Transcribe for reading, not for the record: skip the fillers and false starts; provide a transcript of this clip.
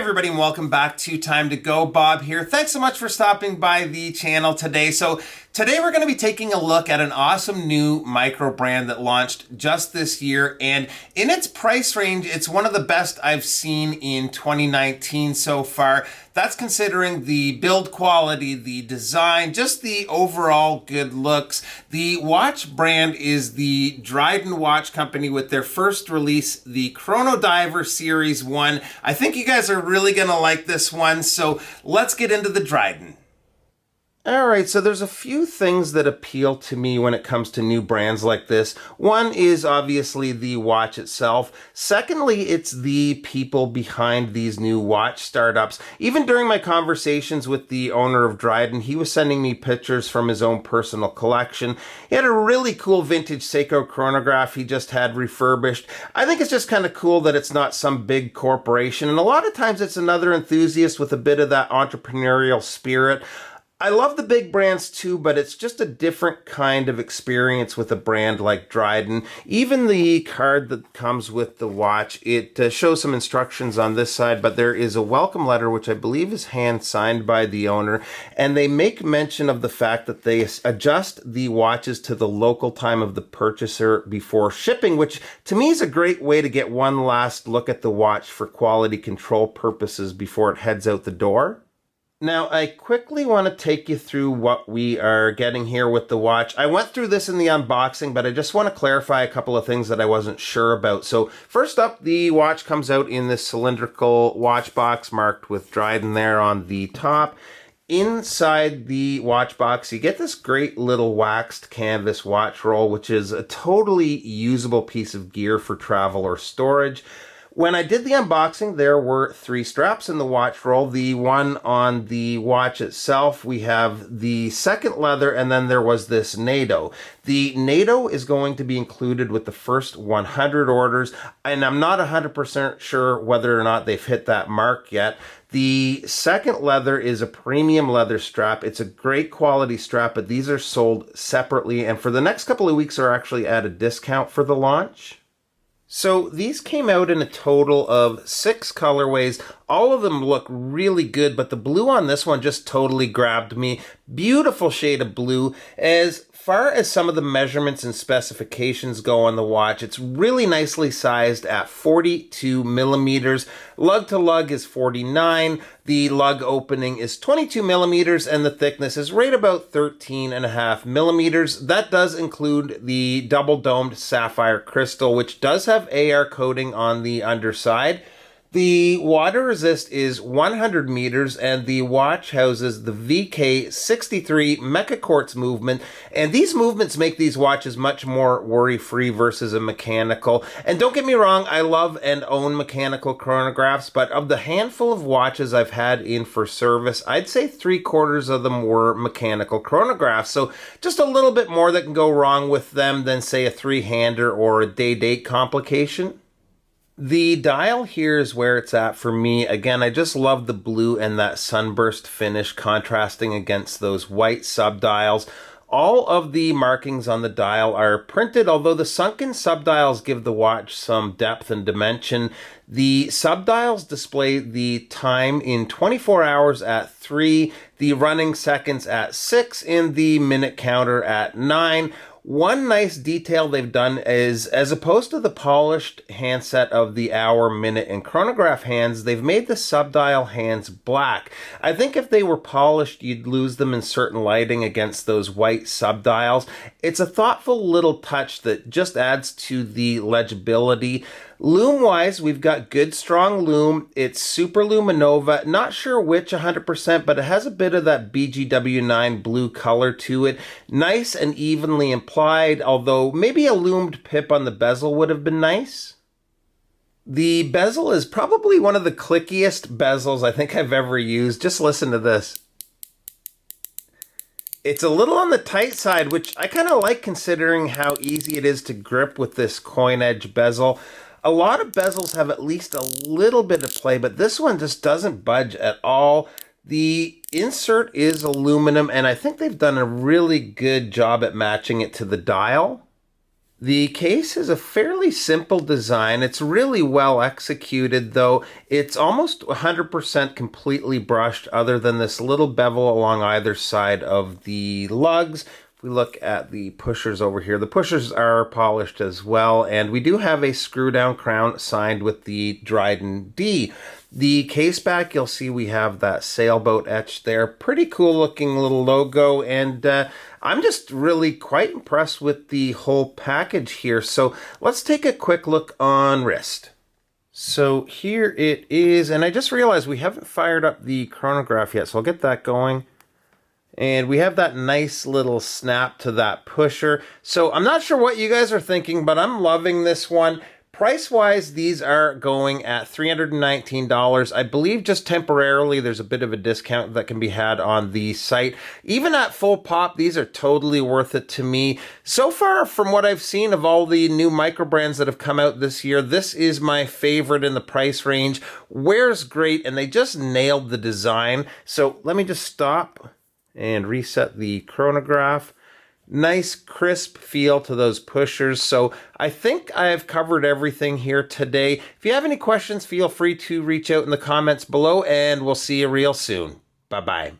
everybody, and welcome back to Time to Go. Bob here. Thanks so much for stopping by the channel today. So today we're going to be taking a look at an awesome new micro brand that launched just this year, and in its price range, it's one of the best I've seen in 2019 so far. That's considering the build quality, the design, just the overall good looks. The watch brand is the Dryden watch company with their first release, the Chrono Diver Series 1. I think you guys are really going to like this one, so let's get into the Dryden. Alright, so there's a few things that appeal to me when it comes to new brands like this. One is obviously the watch itself. Secondly, it's the people behind these new watch startups. Even during my conversations with the owner of Dryden, he was sending me pictures from his own personal collection. He had a really cool vintage Seiko chronograph he just had refurbished. I think it's just kind of cool that it's not some big corporation, and a lot of times it's another enthusiast with a bit of that entrepreneurial spirit. I love the big brands too, but it's just a different kind of experience with a brand like Dryden. Even the card that comes with the watch, it shows some instructions on this side, but there is a welcome letter, which I believe is hand-signed by the owner, and they make mention of the fact that they adjust the watches to the local time of the purchaser before shipping, which to me is a great way to get one last look at the watch for quality control purposes before it heads out the door. Now, I quickly want to take you through what we are getting here with the watch. I went through this in the unboxing, but I just want to clarify a couple of things that I wasn't sure about. So first up, the watch comes out in this cylindrical watch box marked with Dryden there on the top. Inside the watch box, you get this great little waxed canvas watch roll, which is a totally usable piece of gear for travel or storage. When I did the unboxing, there were 3 straps in the watch roll. The one on the watch itself, we have the second leather, and then there was this NATO. The NATO is going to be included with the first 100 orders, and I'm not 100% sure whether or not they've hit that mark yet. The second leather is a premium leather strap. It's a great quality strap, but these are sold separately, and for the next couple of weeks are actually at a discount for the launch. So these came out in a total of 6 colorways. All of them look really good, but the blue on this one just totally grabbed me. Beautiful shade of blue. As far as some of the measurements and specifications go on the watch, it's really nicely sized at 42 millimeters. Lug to lug is 49. The lug opening is 22 millimeters, and the thickness is right about 13.5 millimeters. That does include the double-domed sapphire crystal, which does have AR coating on the underside. The water resist is 100 meters, and the watch houses the VK63 Mecha Quartz movement, and these movements make these watches much more worry-free versus a mechanical. And don't get me wrong, I love and own mechanical chronographs, but of the handful of watches I've had in for service, I'd say 3/4 of them were mechanical chronographs, so just a little bit more that can go wrong with them than, say, a 3-hander or a day-date complication. The dial here is where it's at for me. Again, I just love the blue and that sunburst finish contrasting against those white subdials. All of the markings on the dial are printed, although the sunken subdials give the watch some depth and dimension. The subdials display the time in 24 hours at 3, the running seconds at 6, and the minute counter at 9. One nice detail they've done is, as opposed to the polished handset of the hour, minute, and chronograph hands, they've made the subdial hands black. I think if they were polished, you'd lose them in certain lighting against those white subdials. It's a thoughtful little touch that just adds to the legibility. Loom-wise, we've got good, strong loom. It's Super Luminova. Not sure which 100%, but it has a bit of that BGW9 blue color to it. Nice and evenly applied, although maybe a loomed pip on the bezel would have been nice. The bezel is probably one of the clickiest bezels I think I've ever used. Just listen to this. It's a little on the tight side, which I kind of like considering how easy it is to grip with this coin edge bezel. A lot of bezels have at least a little bit of play, but this one just doesn't budge at all. The insert is aluminum, and I think they've done a really good job at matching it to the dial. The case is a fairly simple design. It's really well executed, though. It's almost 100% completely brushed, other than this little bevel along either side of the lugs. If we look at the pushers over here, the pushers are polished as well, and we do have a screw-down crown signed with the Dryden D. The case back, you'll see we have that sailboat etched there. Pretty cool looking little logo, and I'm just really quite impressed with the whole package here. So let's take a quick look on wrist. So here it is, and I just realized we haven't fired up the chronograph yet, so I'll get that going. And we have that nice little snap to that pusher. So I'm not sure what you guys are thinking, but I'm loving this one. Price-wise, these are going at $319. I believe just temporarily there's a bit of a discount that can be had on the site. Even at full pop, these are totally worth it to me. So far, from what I've seen of all the new microbrands that have come out this year, this is my favorite in the price range. Wears great, and they just nailed the design. So let me just stop and reset the chronograph. Nice crisp feel to those pushers. So I think I've covered everything here today. If you have any questions, feel free to reach out in the comments below, and we'll see you real soon. Bye-bye.